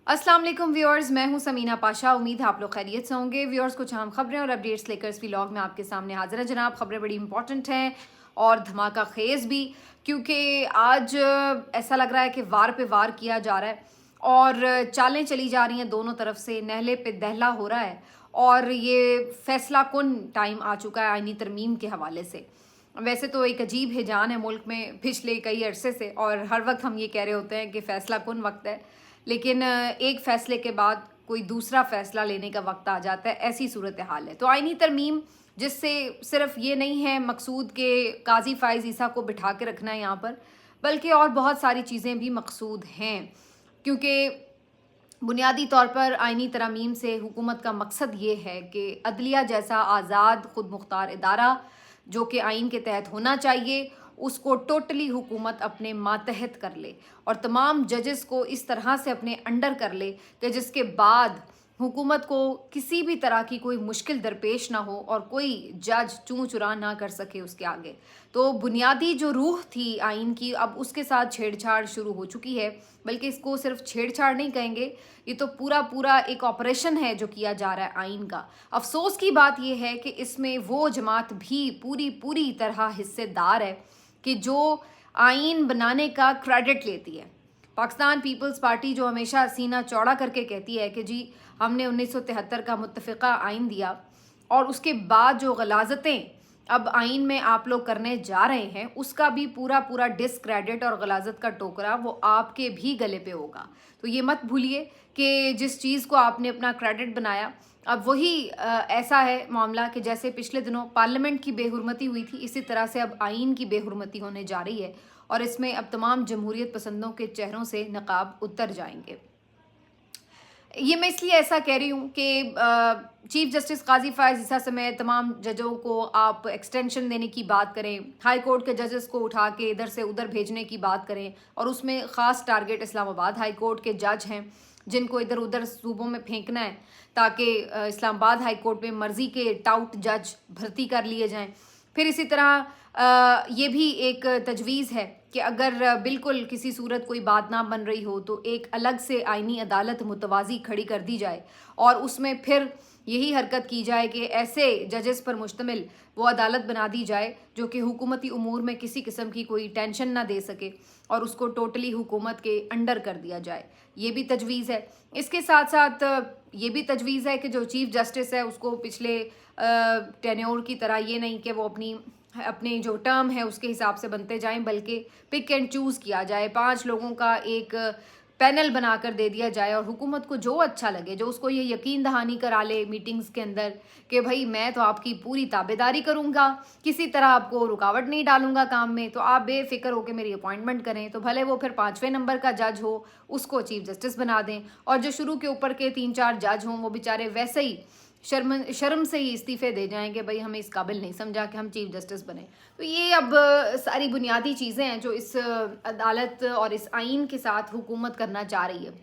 अस्सलाम वालेकुम व्यूअर्स, मैं हूं समीना पाशा। उम्मीद है आप लोग खैरियत से होंगे। व्यूअर्स, कुछ अहम खबरें और अपडेट्स लेकर इस व्लॉग में आपके सामने हाजिर है जनाब। खबरें बड़ी इंपॉर्टेंट हैं और धमाका खेज भी, क्योंकि आज ऐसा लग रहा है कि वार पे वार किया जा रहा है और चालें चली जा रही हैं दोनों तरफ से, नहले पे दहला हो रहा है और ये फैसला कुन टाइम आ चुका है आईनी तरमीम के हवाले से। वैसे तो एक अजीब हिजान है मुल्क में पिछले कई अरसे से और हर वक्त हम ये कह रहे होते हैं कि फ़ैसला कुन वक्त है, लेकिन एक फ़ैसले के बाद कोई दूसरा फ़ैसला लेने का वक्त आ जाता है, ऐसी सूरत हाल है। तो आईनी तरमीम, जिससे सिर्फ ये नहीं है मकसूद के काजी फ़ाइज़ ईसा को बिठा के रखना है यहाँ पर, बल्कि और बहुत सारी चीज़ें भी मकसूद हैं। क्योंकि बुनियादी तौर पर आईनी तरमीम से हुकूमत का मकसद ये है कि अदलिया जैसा आज़ाद खुद मुख्तार इदारा जो कि आइन के तहत होना चाहिए, उसको टोटली हुकूमत अपने मातहत कर ले और तमाम जजेस को इस तरह से अपने अंडर कर ले कि जिसके बाद हुकूमत को किसी भी तरह की कोई मुश्किल दरपेश ना हो और कोई जज चूँ चुरा ना कर सके उसके आगे। तो बुनियादी जो रूह थी आइन की, अब उसके साथ छेड़छाड़ शुरू हो चुकी है। बल्कि इसको सिर्फ छेड़छाड़ नहीं कहेंगे, ये तो पूरा पूरा एक ऑपरेशन है जो किया जा रहा है आइन का। अफसोस की बात यह है कि इसमें वो जमात भी पूरी पूरी तरह हिस्सेदार है कि जो आइन बनाने का क्रेडिट लेती है। पाकिस्तान पीपल्स पार्टी जो हमेशा सीना चौड़ा करके कहती है कि जी हमने 1973 का मुत्तफ़िका आइन दिया और उसके बाद जो गलाजतें अब आइन में आप लोग करने जा रहे हैं, उसका भी पूरा पूरा डिसक्रेडिट और गलाजत का टोकरा वो आपके भी गले पे होगा। तो ये मत भूलिए कि जिस चीज़ को आपने अपना क्रेडिट बनाया, अब वही ऐसा है मामला कि जैसे पिछले दिनों पार्लियामेंट की बेहुरमती हुई थी, इसी तरह से अब आइन की बेहुरमती होने जा रही है और इसमें अब तमाम जमहूरियत पसंदों के चेहरों से नकाब उतर जाएंगे। ये मैं इसलिए ऐसा कह रही हूँ कि चीफ जस्टिस काजी फ़ाइज़ ईसा समेत तमाम जजों को आप एक्सटेंशन देने की बात करें, हाई कोर्ट के जजेस को उठा के इधर से उधर भेजने की बात करें और उसमें ख़ास टारगेट इस्लामाबाद हाई कोर्ट के जज हैं जिनको इधर उधर सूबों में फेंकना है ताकि इस्लामाबाद हाई कोर्ट में मर्ज़ी के टाउट जज भर्ती कर लिए जाएँ। फिर इसी तरह ये भी एक तजवीज़ है कि अगर बिल्कुल किसी सूरत कोई बात ना बन रही हो तो एक अलग से आइनी अदालत मुतवाज़ी खड़ी कर दी जाए और उसमें फिर यही हरकत की जाए कि ऐसे जजेस पर मुश्तमिल वो अदालत बना दी जाए जो कि हुकूमती उमूर में किसी किस्म की कोई टेंशन ना दे सके और उसको टोटली हुकूमत के अंडर कर दिया जाए। ये भी तजवीज़ है। इसके साथ साथ ये भी तजवीज़ है कि जो चीफ जस्टिस है उसको पिछले टेन्योर की तरह ये नहीं कि वो अपने जो टर्म है उसके हिसाब से बनते जाएं, बल्कि पिक एंड चूज़ किया जाए। 5 लोगों का एक पैनल बनाकर दे दिया जाए और हुकूमत को जो अच्छा लगे, जो उसको ये यकीन दहानी करा ले मीटिंग्स के अंदर कि भाई मैं तो आपकी पूरी ताबेदारी करूँगा, किसी तरह आपको रुकावट नहीं डालूंगा काम में, तो आप बेफिक्र होकर मेरी अपॉइंटमेंट करें। तो भले वो फिर 5वें नंबर का जज हो, उसको चीफ जस्टिस बना दें और जो शुरू के ऊपर के 3-4 जज हों वो बेचारे वैसे ही शर्म से ही इस्तीफ़े दे जाएंगे, भाई हमें इस काबिल नहीं समझा कि हम चीफ जस्टिस बने। तो ये अब सारी बुनियादी चीज़ें हैं जो इस अदालत और इस आइन के साथ हुकूमत करना चाह रही है।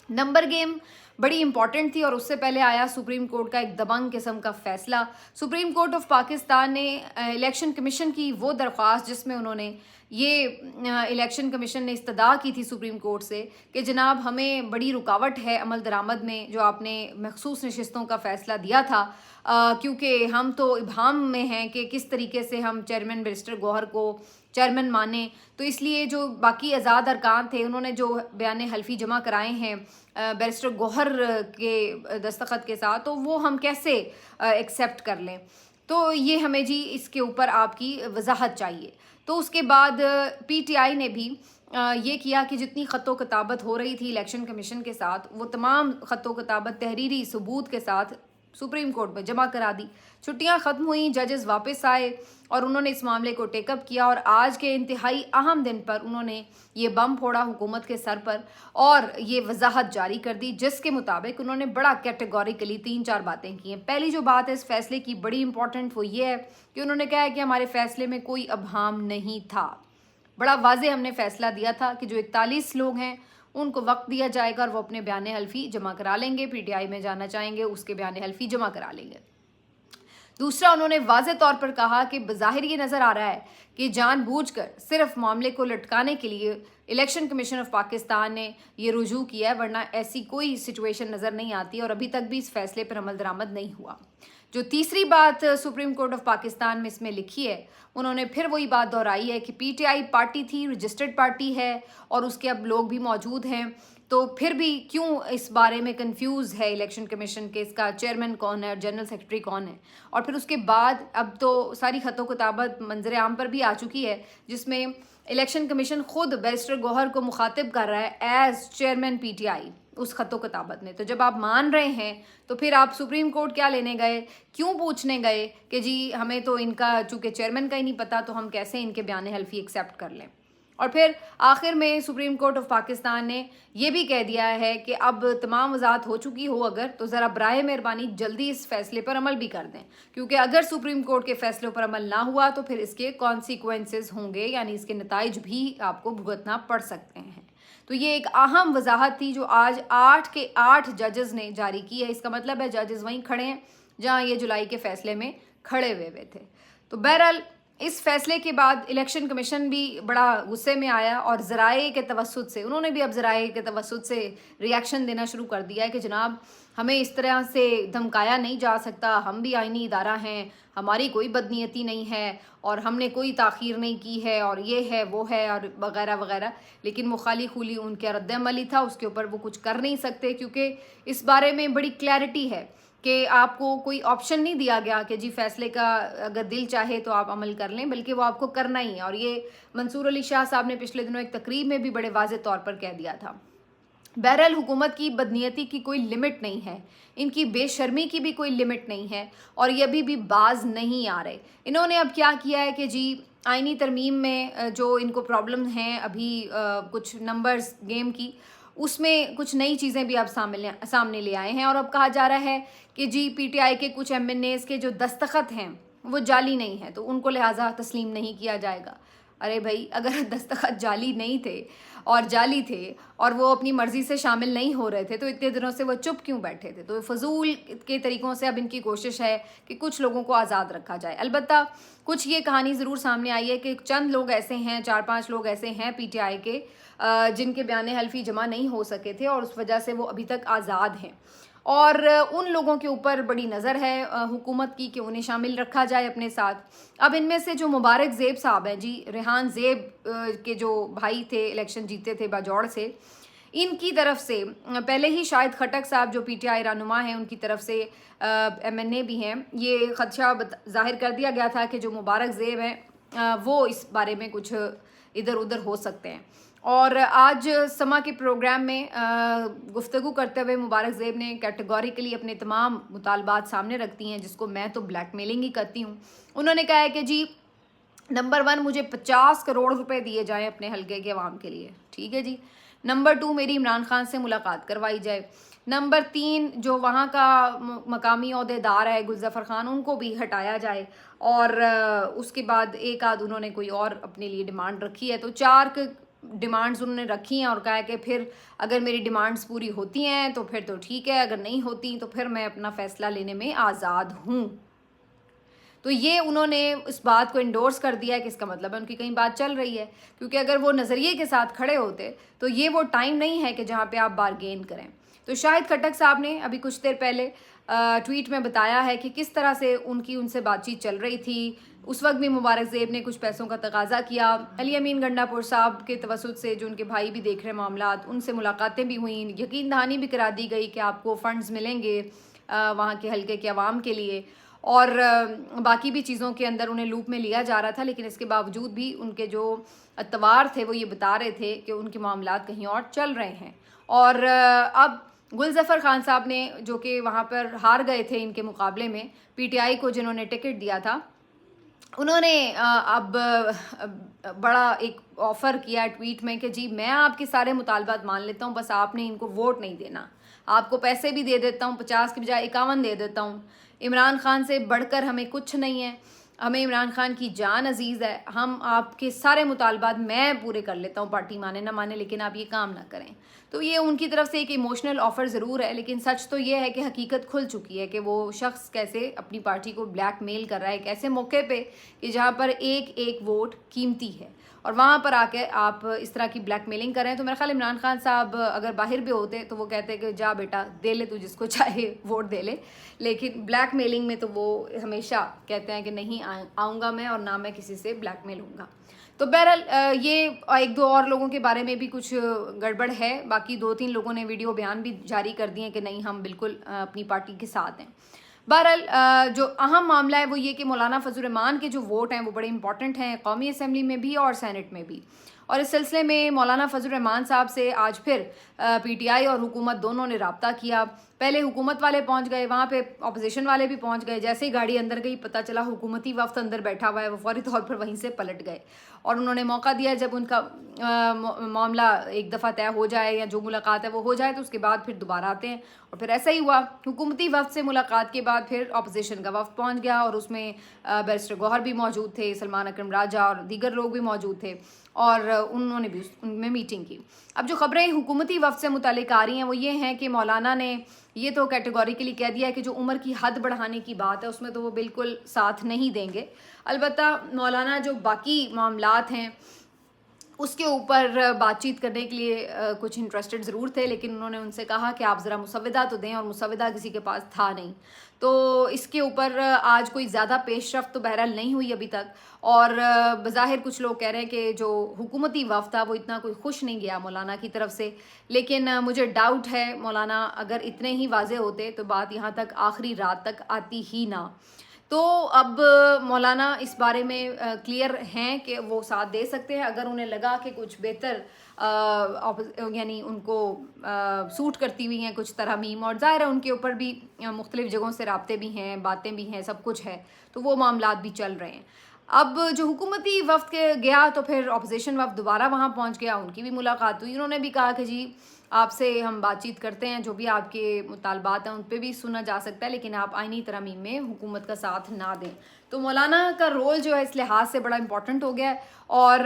नंबर गेम बड़ी इंपॉर्टेंट थी और उससे पहले आया सुप्रीम कोर्ट का एक दबंग किस्म का फैसला। सुप्रीम कोर्ट ऑफ पाकिस्तान ने इलेक्शन कमीशन की वो दरख्वास्त जिसमें उन्होंने ये इलेक्शन कमीशन ने इस्तदा की थी सुप्रीम कोर्ट से कि जनाब हमें बड़ी रुकावट है अमल दरामद में जो आपने मखसूस नशिस्तों का फ़ैसला दिया था, क्योंकि हम तो इब्हाम में हैं कि किस तरीके से हम चेयरमैन बैरिस्टर गौहर को चेयरमैन माने। तो इसलिए जो बाकी आज़ाद अरकान थे उन्होंने जो बयान हल्फी जमा कराए हैं बैरिस्टर गौहर के दस्तखत के साथ, तो वो हम कैसे एक्सेप्ट कर लें। तो ये हमें जी इसके ऊपर आपकी वजाहत चाहिए। तो उसके बाद पीटीआई ने भी ये किया कि जितनी ख़तो किताबत हो रही थी इलेक्शन कमीशन के साथ, वो तमाम ख़तो किताबत तहरीरी सबूत के साथ सुप्रीम कोर्ट में जमा करा दी। छुट्टियां ख़त्म हुई, जजेस वापस आए और उन्होंने इस मामले को टेकअप किया और आज के इंतहाई अहम दिन पर उन्होंने ये बम फोड़ा हुकूमत के सर पर और ये वजाहत जारी कर दी जिसके मुताबिक उन्होंने बड़ा कैटेगोरिकली 3-4 बातें की हैं। पहली जो बात है इस फैसले की बड़ी इंपॉर्टेंट, वो ये है कि उन्होंने कहा है कि हमारे फैसले में कोई अबहाम नहीं था। बड़ा वाजे हमने फैसला दिया था कि जो 41 लोग हैं उनको वक्त दिया जाएगा और वो अपने बयान हल्फी जमा करा लेंगे, पीटीआई में जाना चाहेंगे उसके बयान हल्फी जमा करा लेंगे। दूसरा, उन्होंने वाज़ेह तौर पर कहा कि बज़ाहिर ये नज़र आ रहा है कि जानबूझकर सिर्फ मामले को लटकाने के लिए इलेक्शन कमीशन ऑफ पाकिस्तान ने ये रुजू किया है, वरना ऐसी कोई सिचुएशन नज़र नहीं आती और अभी तक भी इस फैसले पर अमल दरामद नहीं हुआ। जो तीसरी बात सुप्रीम कोर्ट ऑफ पाकिस्तान में इसमें लिखी है, उन्होंने फिर वही बात दोहराई है कि पीटीआई पार्टी थी, रजिस्टर्ड पार्टी है और उसके अब लोग भी मौजूद हैं, तो फिर भी क्यों इस बारे में कंफ्यूज है इलेक्शन कमीशन के इसका चेयरमैन कौन है और जनरल सेक्रेटरी कौन है। और फिर उसके बाद अब तो सारी खतों किताबत मंजर आम पर भी आ चुकी है, जिसमें इलेक्शन कमीशन खुद बैरिस्टर गौहर को मुखातिब कर रहा है एज चेयरमैन पीटीआई उस खतो किताबत में। तो जब आप मान रहे हैं तो फिर आप सुप्रीम कोर्ट क्या लेने गए, क्यों पूछने गए कि जी हमें तो इनका चूँकि चेयरमैन का ही नहीं पता तो हम कैसे इनके बयान हल्फी एक्सेप्ट कर लें। और फिर आखिर में सुप्रीम कोर्ट ऑफ पाकिस्तान ने यह भी कह दिया है कि अब तमाम वजाहत हो चुकी हो अगर, तो ज़रा बराए मेहरबानी जल्दी इस फैसले पर अमल भी कर दें, क्योंकि अगर सुप्रीम कोर्ट के फैसलों पर अमल ना हुआ तो फिर इसके कॉन्सिक्वेंसेस होंगे, यानी इसके नताइज भी आपको भुगतना पड़ सकते हैं। तो ये एक अहम वजाहत थी जो आज 8 के 8 जजेस ने जारी की है। इसका मतलब है जजेस वहीं खड़े हैं जहां ये जुलाई के फैसले में खड़े हुए थे। तो बहरहाल इस फैसले के बाद इलेक्शन कमीशन भी बड़ा गुस्से में आया और ज़राए के तवस्सुत से उन्होंने भी अब ज़राए के तवस्सुत से रिएक्शन देना शुरू कर दिया है कि जनाब हमें इस तरह से धमकाया नहीं जा सकता, हम भी आईनी इदारा हैं, हमारी कोई बदनीयती नहीं है और हमने कोई ताख़ीर नहीं की है और ये है वो है और वगैरह वगैरह। लेकिन वो खाली खुली उनका रद्द-ए-अमल ही था, उसके ऊपर वो कुछ कर नहीं सकते, क्योंकि इस बारे में बड़ी क्लैरिटी है कि आपको कोई ऑप्शन नहीं दिया गया कि जी फैसले का अगर दिल चाहे तो आप अमल कर लें, बल्कि वो आपको करना ही है। और ये मंसूर अली शाह साहब ने पिछले दिनों एक तकरीब में भी बड़े वाज़ेह तौर पर कह दिया था। बहरहाल हुकूमत की बदनीयती की कोई लिमिट नहीं है, इनकी बेशर्मी की भी कोई लिमिट नहीं है और ये अभी भी बाज नहीं आ रहे। इन्होंने अब क्या किया है कि जी आईनी तरमीम में जो इनको प्रॉब्लम हैं अभी कुछ नंबर्स गेम की, उसमें कुछ नई चीज़ें भी अब सामने ले आए हैं और अब कहा जा रहा है कि जी पीटीआई के कुछ एमएनएस के जो दस्तखत हैं वो जाली नहीं है, तो उनको लिहाजा तस्लीम नहीं किया जाएगा। अरे भाई, अगर दस्तखत जाली नहीं थे और जाली थे और वो अपनी मर्ज़ी से शामिल नहीं हो रहे थे तो इतने दिनों से वो चुप क्यों बैठे थे? तो फजूल के तरीक़ों से अब इनकी कोशिश है कि कुछ लोगों को आज़ाद रखा जाए। अलबत्ता कुछ ये कहानी ज़रूर सामने आई है कि चंद लोग ऐसे हैं, 4-5 लोग ऐसे हैं पीटीआई के जिनके बयान हल्फी जमा नहीं हो सके थे और उस वजह से वो अभी तक आज़ाद हैं और उन लोगों के ऊपर बड़ी नज़र है हुकूमत की कि उन्हें शामिल रखा जाए अपने साथ। अब इनमें से जो मुबारक ज़ेब साहब हैं जी, रेहान ज़ेब के जो भाई थे, इलेक्शन जीते थे बाजौड़ से, इनकी तरफ से पहले ही शाहिद खटक साहब जो पीटीआई रहनुमा हैं उनकी तरफ से एमएनए भी हैं, ये खदशा जाहिर कर दिया गया था कि जो मुबारक ज़ेब हैं वो इस बारे में कुछ इधर उधर हो सकते हैं। और आज समा के प्रोग्राम में गुफ्तगू करते हुए मुबारक ज़ेब ने कैटेगोरिकली अपने तमाम मुतालबात सामने रखती हैं, जिसको मैं तो ब्लैकमेलिंग ही करती हूँ। उन्होंने कहा है कि जी नंबर 1 मुझे 50 करोड़ रुपए दिए जाएं अपने हलके के अवाम के लिए, ठीक है जी। नंबर 2 मेरी इमरान खान से मुलाकात करवाई जाए। नंबर 3 जो वहाँ का मकामी ओहदेदार है गुलज़फ़र खान, उनको भी हटाया जाए और उसके बाद एक आध उन्होंने कोई और अपने लिए डिमांड रखी है। तो 4 डिमांड्स उन्होंने रखी हैं और कहा है कि फिर अगर मेरी डिमांड्स पूरी होती हैं तो फिर तो ठीक है, अगर नहीं होती तो फिर मैं अपना फ़ैसला लेने में आज़ाद हूँ। तो ये उन्होंने इस बात को इंडोर्स कर दिया है कि इसका मतलब है उनकी कहीं बात चल रही है, क्योंकि अगर वो नज़रिए के साथ खड़े होते तो ये वो टाइम नहीं है कि जहाँ पे आप बारगेन करें। तो शाहिद खटक साहब ने अभी कुछ देर पहले ट्वीट में बताया है कि किस तरह से उनसे बातचीत चल रही थी। उस वक्त भी मुबारक ज़ेब ने कुछ पैसों का तकाजा किया। अली अमीन गंडापुर साहब के तवसुत से जो उनके भाई भी देख रहे मामलात, उनसे मुलाकातें भी हुई, यकीन दहानी भी करा दी गई कि आपको फ़ंड्स मिलेंगे वहाँ के हल्के के अवाम के लिए और बाकी भी चीज़ों के अंदर उन्हें लूप में लिया जा रहा था। लेकिन इसके बावजूद भी उनके जो अतवार थे वो ये बता रहे थे कि उनके मामलात कहीं और चल रहे हैं। और अब गुलज़फ़र खान साहब ने, जो कि वहाँ पर हार गए थे इनके मुकाबले में, पीटीआई को जिन्होंने टिकट दिया था, उन्होंने अब बड़ा एक ऑफ़र किया ट्वीट में कि जी मैं आपके सारे मुतालबात मान लेता हूँ, बस आपने इनको वोट नहीं देना, आपको पैसे भी दे देता हूँ, 50 की बजाय 51 दे देता हूँ, इमरान खान से बढ़कर हमें कुछ नहीं है, ہمیں عمران خان کی جان عزیز ہے, ہم آپ کے سارے مطالبات میں پورے کر لیتا ہوں, پارٹی مانے نہ مانے, لیکن آپ یہ کام نہ کریں. تو یہ ان کی طرف سے ایک ایموشنل آفر ضرور ہے, لیکن سچ تو یہ ہے کہ حقیقت کھل چکی ہے کہ وہ شخص کیسے اپنی پارٹی کو بلیک میل کر رہا ہے ایک ایسے موقع پہ کہ جہاں پر ایک ایک ووٹ قیمتی ہے, اور وہاں پر آ کے آپ اس طرح کی بلیک میلنگ کریں. تو میرا خیال عمران خان صاحب اگر باہر بھی ہوتے تو وہ کہتے کہ جا بیٹا دے لے, تو جس کو چاہے ووٹ دے لے, لیکن بلیک میلنگ میں تو وہ ہمیشہ کہتے ہیں کہ نہیں آؤں گا میں, اور نہ میں کسی سے بلیک میل ہوں گا. تو بہرحال یہ ایک دو اور لوگوں کے بارے میں بھی کچھ گڑبڑ ہے, باقی 2-3 لوگوں نے ویڈیو بیان بھی جاری کر دیے کہ نہیں ہم بالکل اپنی پارٹی کے ساتھ ہیں. بہرحال جو اہم معاملہ ہے وہ یہ کہ مولانا فضل الرحمان کے جو ووٹ ہیں وہ بڑے امپورٹنٹ ہیں, قومی اسمبلی میں بھی اور سینٹ میں بھی. اور اس سلسلے میں مولانا فضل الرحمان صاحب سے آج پھر پی ٹی آئی اور حکومت دونوں نے رابطہ کیا. پہلے حکومت والے پہنچ گئے, وہاں پہ اپوزیشن والے بھی پہنچ گئے. جیسے ہی گاڑی اندر گئی پتہ چلا حکومتی وفد اندر بیٹھا ہوا ہے, وہ فوری طور پر وہیں سے پلٹ گئے, اور انہوں نے موقع دیا جب ان کا معاملہ ایک دفعہ طے ہو جائے یا جو ملاقات ہے وہ ہو جائے تو اس کے بعد پھر دوبارہ آتے ہیں. اور پھر ایسا ہی ہوا, حکومتی وفد سے ملاقات کے بعد پھر اپوزیشن کا وفد پہنچ گیا, اور اس میں بیرسٹر گوہر بھی موجود تھے, سلمان اکرم راجہ اور دیگر لوگ بھی موجود تھے, اور انہوں نے بھی ان میں میٹنگ کی. اب جو خبریں حکومتی وفد سے متعلق آ رہی ہیں وہ یہ ہیں کہ مولانا نے یہ تو کیٹیگوریکلی کہہ دیا ہے کہ جو عمر کی حد بڑھانے کی بات ہے اس میں تو وہ بالکل ساتھ نہیں دیں گے. البتہ مولانا جو باقی معاملات ہیں اس کے اوپر بات چیت کرنے کے لیے کچھ انٹرسٹڈ ضرور تھے, لیکن انہوں نے ان سے کہا کہ آپ ذرا مسودہ تو دیں, اور مسودہ کسی کے پاس تھا نہیں. تو اس کے اوپر آج کوئی زیادہ پیش رفت تو بہرحال نہیں ہوئی ابھی تک, اور بظاہر کچھ لوگ کہہ رہے ہیں کہ جو حکومتی وفد تھا وہ اتنا کوئی خوش نہیں گیا مولانا کی طرف سے. لیکن مجھے ڈاؤٹ ہے مولانا اگر اتنے ہی واضح ہوتے تو بات یہاں تک آخری رات تک آتی ہی نہ. تو اب مولانا اس بارے میں کلیئر ہیں کہ وہ ساتھ دے سکتے ہیں اگر انہیں لگا کہ کچھ بہتر یعنی ان کو سوٹ کرتی ہوئی ہیں کچھ ترامیم, اور ظاہر ہے ان کے اوپر بھی مختلف جگہوں سے رابطے بھی ہیں, باتیں بھی ہیں, سب کچھ ہے, تو وہ معاملات بھی چل رہے ہیں. اب جو حکومتی وفد کے گیا تو پھر اپوزیشن وفد دوبارہ وہاں پہنچ گیا, ان کی بھی ملاقات ہوئی. انہوں نے بھی کہا کہ جی آپ سے ہم بات چیت کرتے ہیں, جو بھی آپ کے مطالبات ہیں ان پہ بھی سنا جا سکتا ہے, لیکن آپ آئینی ترامیم میں حکومت کا ساتھ نہ دیں. تو مولانا کا رول جو ہے اس لحاظ سے بڑا امپورٹنٹ ہو گیا ہے, اور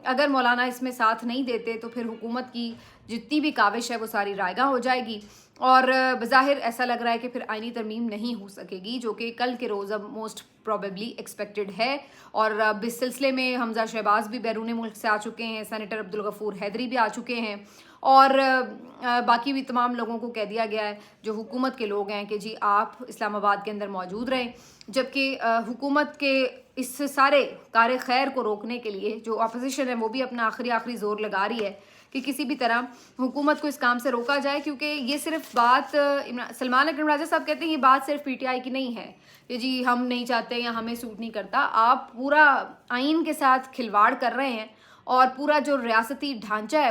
اگر مولانا اس میں ساتھ نہیں دیتے تو پھر حکومت کی جتنی بھی کاوش ہے وہ ساری رائیگاں ہو جائے گی, اور بظاہر ایسا لگ رہا ہے کہ پھر آئینی ترمیم نہیں ہو سکے گی, جو کہ کل کے روز اب موسٹ پروبیبلی ایکسپیکٹڈ ہے. اور اب اس سلسلے میں حمزہ شہباز بھی بیرون ملک سے آ چکے ہیں, سینیٹر عبدالغفور حیدری بھی آ چکے ہیں, اور باقی بھی تمام لوگوں کو کہہ دیا گیا ہے جو حکومت کے لوگ ہیں کہ جی آپ اسلام آباد کے اندر موجود رہیں. جبکہ حکومت کے اس سارے کار خیر کو روکنے کے لیے جو اپوزیشن ہے وہ بھی اپنا آخری زور لگا رہی ہے کہ کسی بھی طرح حکومت کو اس کام سے روکا جائے, کیونکہ یہ صرف بات سلمان اکرم راجہ صاحب کہتے ہیں یہ بات صرف پی ٹی آئی کی نہیں ہے کہ جی ہم نہیں چاہتے یا ہمیں سوٹ نہیں کرتا, آپ پورا آئین کے ساتھ کھلواڑ کر رہے ہیں, اور پورا جو ریاستی ڈھانچہ ہے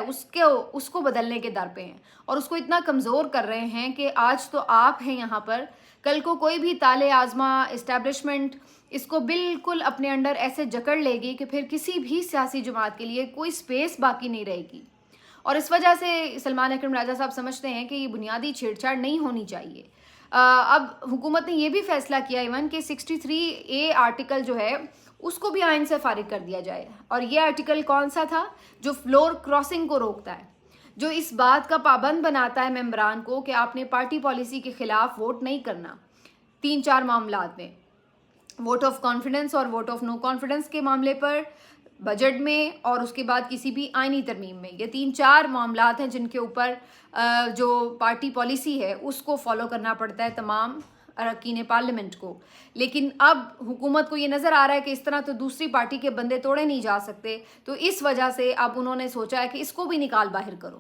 اس کو بدلنے کے در پہ ہیں, اور اس کو اتنا کمزور کر رہے ہیں کہ آج تو آپ ہیں یہاں پر, کل کو کوئی بھی طالع آزما اسٹیبلشمنٹ اس کو بالکل اپنے انڈر ایسے جکڑ لے گی کہ پھر کسی بھی سیاسی جماعت کے لیے کوئی سپیس باقی نہیں رہے گی. اور اس وجہ سے سلمان اکرم راجہ صاحب سمجھتے ہیں کہ یہ بنیادی چھیڑ چھاڑ نہیں ہونی چاہیے. اب حکومت نے یہ بھی فیصلہ کیا ایون کہ 63A آرٹیکل جو ہے اس کو بھی آئین سے فارغ کر دیا جائے. اور یہ آرٹیکل کون سا تھا؟ جو فلور کراسنگ کو روکتا ہے, جو اس بات کا پابند بناتا ہے ممبران کو کہ آپ نے پارٹی پالیسی کے خلاف ووٹ نہیں کرنا 3-4 معاملات میں, ووٹ آف کانفیڈنس اور ووٹ آف نو کانفیڈنس کے معاملے پر, بجٹ میں, اور اس کے بعد کسی بھی آئینی ترمیم میں. یہ 3-4 معاملات ہیں جن کے اوپر جو پارٹی پالیسی ہے اس کو فالو کرنا پڑتا ہے تمام اراکین پارلیمنٹ کو. لیکن اب حکومت کو یہ نظر آ رہا ہے کہ اس طرح تو دوسری پارٹی کے بندے توڑے نہیں جا سکتے, تو اس وجہ سے اب انہوں نے سوچا ہے کہ اس کو بھی نکال باہر کرو.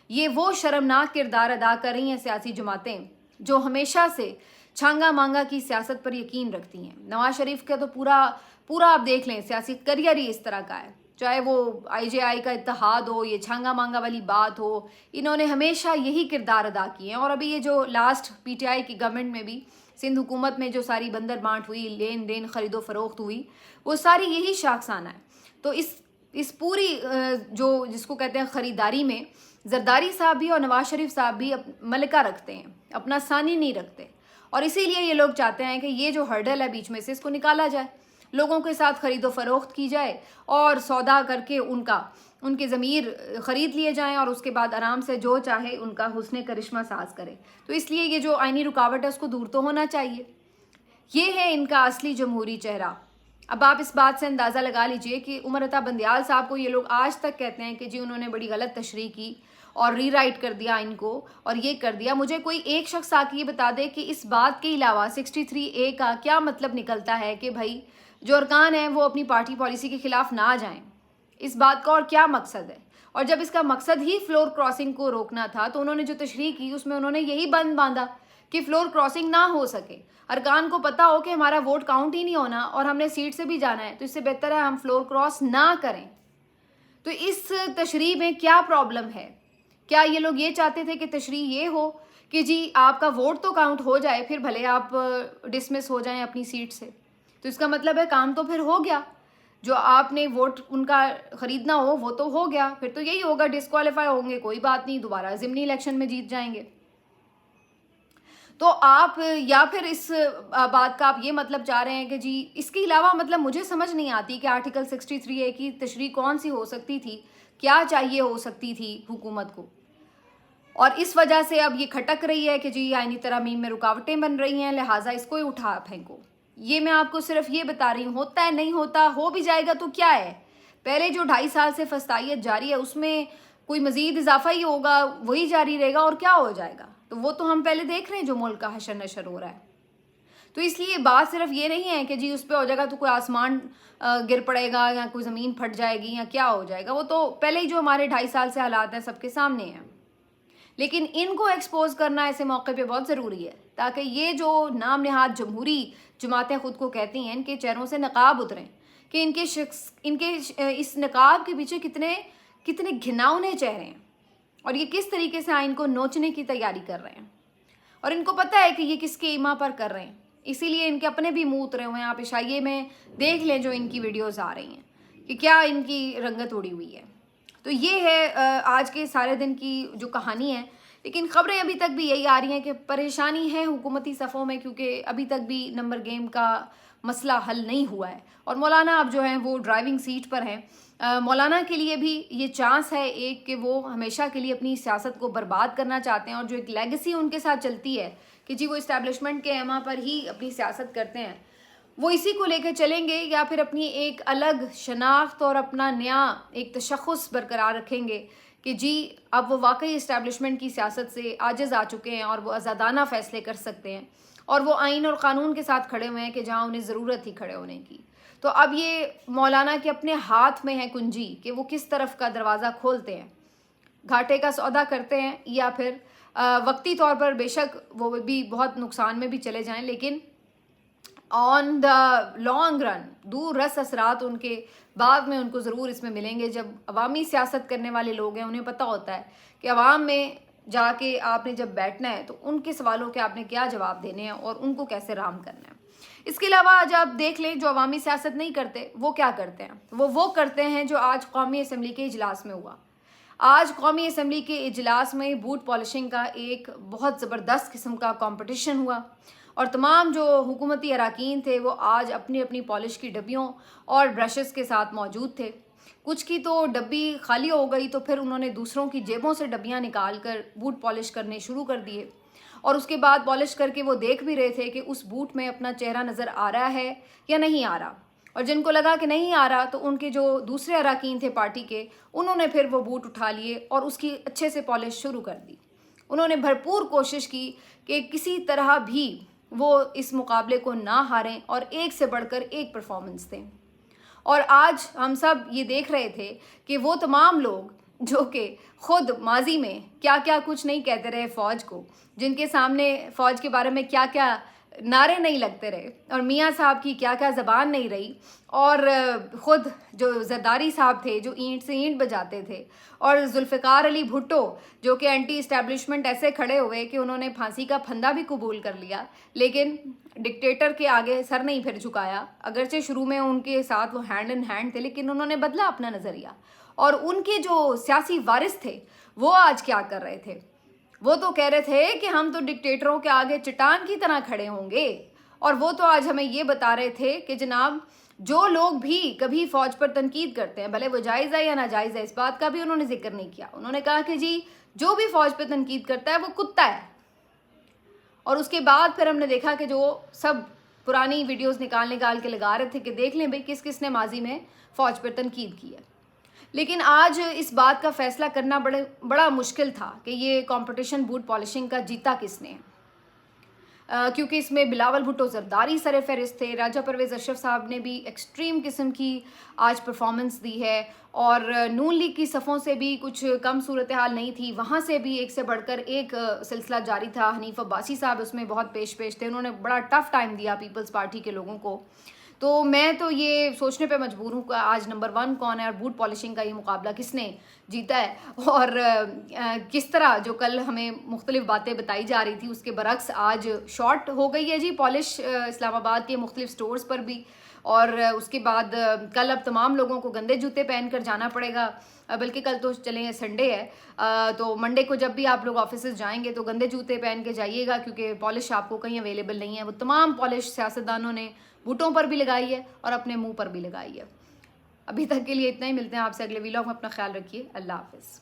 یہ وہ شرمناک کردار ادا کر رہی ہیں سیاسی جماعتیں جو ہمیشہ سے چھانگا مانگا کی سیاست پر یقین رکھتی ہیں. نواز شریف کا تو پورا آپ دیکھ لیں سیاسی کریئر ہی اس طرح کا ہے, چاہے وہ IJI کا اتحاد ہو, یہ چھانگا مانگا والی بات ہو, انہوں نے ہمیشہ یہی کردار ادا کیے ہیں. اور ابھی یہ جو لاسٹ PTI کی گورنمنٹ میں بھی سندھ حکومت میں جو ساری بندر بانٹ ہوئی, لین دین, خرید و فروخت ہوئی, وہ ساری یہی شاخسانہ ہے. تو اس پوری جو جس کو کہتے ہیں خریداری میں زرداری صاحب بھی اور نواز شریف صاحب بھی ملکہ رکھتے ہیں, اپنا ثانی نہیں رکھتے, اور اسی لیے یہ لوگ چاہتے ہیں کہ یہ جو ہرڈل ہے بیچ میں سے اس کو نکالا جائے. लोगों के साथ खरीदो फरोख्त की जाए और सौदा करके उनके ज़मीर ख़रीद लिए जाएं और उसके बाद आराम से जो चाहे उनका हुस्न करिश्मा साज करे। तो इसलिए ये जो आइनी रुकावट है उसको दूर तो होना चाहिए। ये है इनका असली जमहूरी चेहरा। अब आप इस बात से अंदाज़ा लगा लीजिए कि उमर अता बंदियाल साहब को ये लोग आज तक कहते हैं कि जी उन्होंने बड़ी गलत तशरीह की और रीराइट कर दिया इनको और ये कर दिया। मुझे कोई एक शख्स आके ये बता दे कि इस बात के अलावा 63A का क्या मतलब निकलता है कि भाई जो अरकान हैं वो अपनी पार्टी पॉलिसी के खिलाफ ना जाएं। इस बात का और क्या मकसद है? और जब इसका मकसद ही फ्लोर क्रॉसिंग को रोकना था तो उन्होंने जो तशरीह की उसमें उन्होंने यही बंद बांधा कि फ्लोर क्रॉसिंग ना हो सके। अरकान को पता हो कि हमारा वोट काउंट ही नहीं होना और हमने सीट से भी जाना है, तो इससे बेहतर है हम फ्लोर क्रॉस ना करें। तो इस तशरीह में क्या प्रॉब्लम है? क्या ये लोग ये चाहते थे कि तशरीह ये हो कि जी आपका वोट तो काउंट हो जाए, फिर भले आप डिसमिस हो जाएं अपनी सीट से? तो इसका मतलब है काम तो फिर हो गया, जो आपने वोट उनका ख़रीदना हो तो हो गया, फिर तो यही होगा डिस्क्वालीफाई होंगे, कोई बात नहीं, दोबारा ज़िमनी इलेक्शन में जीत जाएंगे। तो आप या फिर इस बात का आप ये मतलब चाह रहे हैं कि जी इसके अलावा मतलब मुझे समझ नहीं आती कि आर्टिकल 63A की तशरीह कौन सी हो सकती थी, क्या चाहिए हो सकती थी हुकूमत को, और इस वजह से अब ये खटक रही है कि जी आईनी तरमीम में रुकावटें बन रही हैं, लिहाजा इसको ही उठा फेंको। ये मैं आपको सिर्फ ये बता रही हूँ, होता है नहीं होता, हो भी जाएगा तो क्या है। पहले जो 2.5 साल से फस्तायत जारी है उसमें कोई मज़ीद इजाफा ही होगा, वही जारी रहेगा और क्या हो जाएगा। तो वो तो हम पहले देख रहे हैं जो मुल्क का हशर नशर हो रहा है। तो इसलिए बात सिर्फ ये नहीं है कि जी उस पर हो जाएगा तो कोई आसमान गिर पड़ेगा या कोई ज़मीन फट जाएगी या क्या हो जाएगा। वो तो पहले ही जो हमारे 2.5 साल से हालात हैं सबके सामने हैं। लेकिन इनको एक्सपोज करना ऐसे मौके पे बहुत ज़रूरी है ताकि ये जो नाम नहाद जमहूरी जमातें ख़ुद को कहती हैं इनके चेहरों से नकाब उतरें कि इनके इस नकाब के पीछे कितने घिनौने चेहरे हैं और ये किस तरीके से आइन को नोचने की तैयारी कर रहे हैं। और इनको पता है कि ये किसके ईमा पर कर रहे हैं, इसीलिए इनके अपने भी मुँह उतरे हुए हैं। आप इशाइये में देख लें जो इनकी वीडियोज़ आ रही हैं कि क्या इनकी रंगत उड़ी हुई है। तो ये है आज के सारे दिन की जो कहानी है। लेकिन ख़बरें अभी तक भी यही आ रही हैं कि परेशानी है हुकूमती सफ़ों में, क्योंकि अभी तक भी नंबर गेम का मसला हल नहीं हुआ है और मौलाना अब जो हैं वो ड्राइविंग सीट पर हैं। मौलाना के लिए भी ये चांस है एक कि वो हमेशा के लिए अपनी सियासत को बर्बाद करना चाहते हैं और जो एक लेगेसी उनके साथ चलती है कि जी वो इस्टेब्लिशमेंट के एमा पर ही अपनी सियासत करते हैं, वो इसी को लेकर चलेंगे या फिर अपनी एक अलग शनाख्त और अपना नया एक तशख़्ख़ुस बरकरार रखेंगे कि जी अब वो वाकई इस्टेब्लिशमेंट की सियासत से आजिज़ आ चुके हैं और वो आज़ादाना फ़ैसले कर सकते हैं और वो आइन और क़ानून के साथ खड़े हुए हैं कि जहाँ उन्हें ज़रूरत थी खड़े होने की। तो अब ये मौलाना के अपने हाथ में है कुंजी कि वो किस तरफ का दरवाज़ा खोलते हैं, घाटे का सौदा करते हैं या फिर वक्ती तौर पर बेशक वो भी बहुत नुकसान में भी चले जाएं, लेकिन ऑन द लॉन्ग रन दूर रस असरात उनके बाद में उनको ज़रूर इसमें मिलेंगे। जब अवामी सियासत करने वाले लोग हैं उन्हें पता होता है कि अवाम में जाके आपने जब बैठना है तो उनके सवालों के आपने क्या जवाब देने हैं और उनको कैसे राम करना है। इसके अलावा आज आप देख लें जो अवामी सियासत नहीं करते वो क्या करते हैं, वो करते हैं जो आज कौमी असम्बली के इजलास में हुआ। आज कौमी असम्बली के इजलास में बूट पॉलिशिंग का एक बहुत ज़बरदस्त किस्म का कॉम्पिटिशन हुआ और तमाम जो हुकूमती अराकीन थे वो आज अपनी अपनी पॉलिश की डब्बियों और ब्रशेस के साथ मौजूद थे। कुछ की तो डब्बी खाली हो गई तो फिर उन्होंने दूसरों की जेबों से डब्बियाँ निकाल कर बूट पॉलिश करने शुरू कर दिए और उसके बाद पॉलिश करके वो देख भी रहे थे कि उस बूट में अपना चेहरा नज़र आ रहा है या नहीं आ रहा। और जिनको लगा कि नहीं आ रहा तो उनके जो दूसरे अराकीन थे पार्टी के, उन्होंने फिर वो बूट उठा लिए और उसकी अच्छे से पॉलिश शुरू कर दी। उन्होंने भरपूर कोशिश की कि किसी तरह भी वो इस मुकाबले को ना हारें और एक से बढ़कर एक परफॉर्मेंस दें। और आज हम सब ये देख रहे थे कि वो तमाम लोग जो कि ख़ुद माजी में क्या क्या कुछ नहीं कहते रहे फ़ौज को, जिनके सामने फ़ौज के बारे में क्या क्या नारे नहीं लगते रहे और मियाँ साहब की क्या क्या ज़बान नहीं रही, और ख़ुद जो जरदारी साहब थे जो ईंट से ईंट बजाते थे, और जुल्फ़िकार अली भुट्टो जो कि एंटी इस्टेब्लिशमेंट ऐसे खड़े हुए कि उन्होंने फांसी का फंदा भी कबूल कर लिया लेकिन डिक्टेटर के आगे सर नहीं फिर झुकाया। अगरचे शुरू में उनके साथ वो हैंड इन हैंड थे लेकिन उन्होंने बदला अपना नज़रिया। और उनके जो सियासी वारिस थे वो आज क्या कर रहे थे, वो तो कह रहे थे कि हम तो डिक्टेटरों के आगे चट्टान की तरह खड़े होंगे, और वो तो आज हमें ये बता रहे थे कि जनाब جو لوگ بھی کبھی فوج پر تنقید کرتے ہیں، بھلے وہ جائز ہے یا ناجائز ہے، اس بات کا بھی انہوں نے ذکر نہیں کیا. انہوں نے کہا کہ جی جو بھی فوج پہ تنقید کرتا ہے وہ کتا ہے. اور اس کے بعد پھر ہم نے دیکھا کہ جو سب پرانی ویڈیوز نکال کے لگا رہے تھے کہ دیکھ لیں بھئی کس کس نے ماضی میں فوج پر تنقید کی ہے. لیکن آج اس بات کا فیصلہ کرنا بڑا مشکل تھا کہ یہ کمپٹیشن بوٹ پالشنگ کا جیتا کس نے، کیونکہ اس میں بلاول بھٹو زرداری سر فہرست تھے. راجہ پرویز اشرف صاحب نے بھی ایکسٹریم قسم کی آج پرفارمنس دی ہے، اور نون لیگ کی صفوں سے بھی کچھ کم صورتحال نہیں تھی، وہاں سے بھی ایک سے بڑھ کر ایک سلسلہ جاری تھا. حنیف عباسی صاحب اس میں بہت پیش تھے، انہوں نے بڑا ٹف ٹائم دیا پیپلز پارٹی کے لوگوں کو. تو میں تو یہ سوچنے پہ مجبور ہوں کہ آج نمبر 1 کون ہے اور بوٹ پالشنگ کا یہ مقابلہ کس نے جیتا ہے، اور کس طرح جو کل ہمیں مختلف باتیں بتائی جا رہی تھی اس کے برعکس آج شارٹ ہو گئی ہے جی پالش اسلام آباد کے مختلف سٹورز پر بھی. اور اس کے بعد کل اب تمام لوگوں کو گندے جوتے پہن کر جانا پڑے گا، بلکہ کل تو چلیں سنڈے ہے، تو منڈے کو جب بھی آپ لوگ آفیسز جائیں گے تو گندے جوتے پہن کے جائیے گا، کیونکہ پالش آپ کو کہیں اویلیبل نہیں ہے. وہ تمام پالش سیاستدانوں نے بوٹوں پر بھی لگائی ہے اور اپنے منہ پر بھی لگائی ہے. ابھی تک کے لیے اتنا ہی، ملتے ہیں آپ سے اگلے ویلاگ میں. اپنا خیال رکھیے، اللہ حافظ.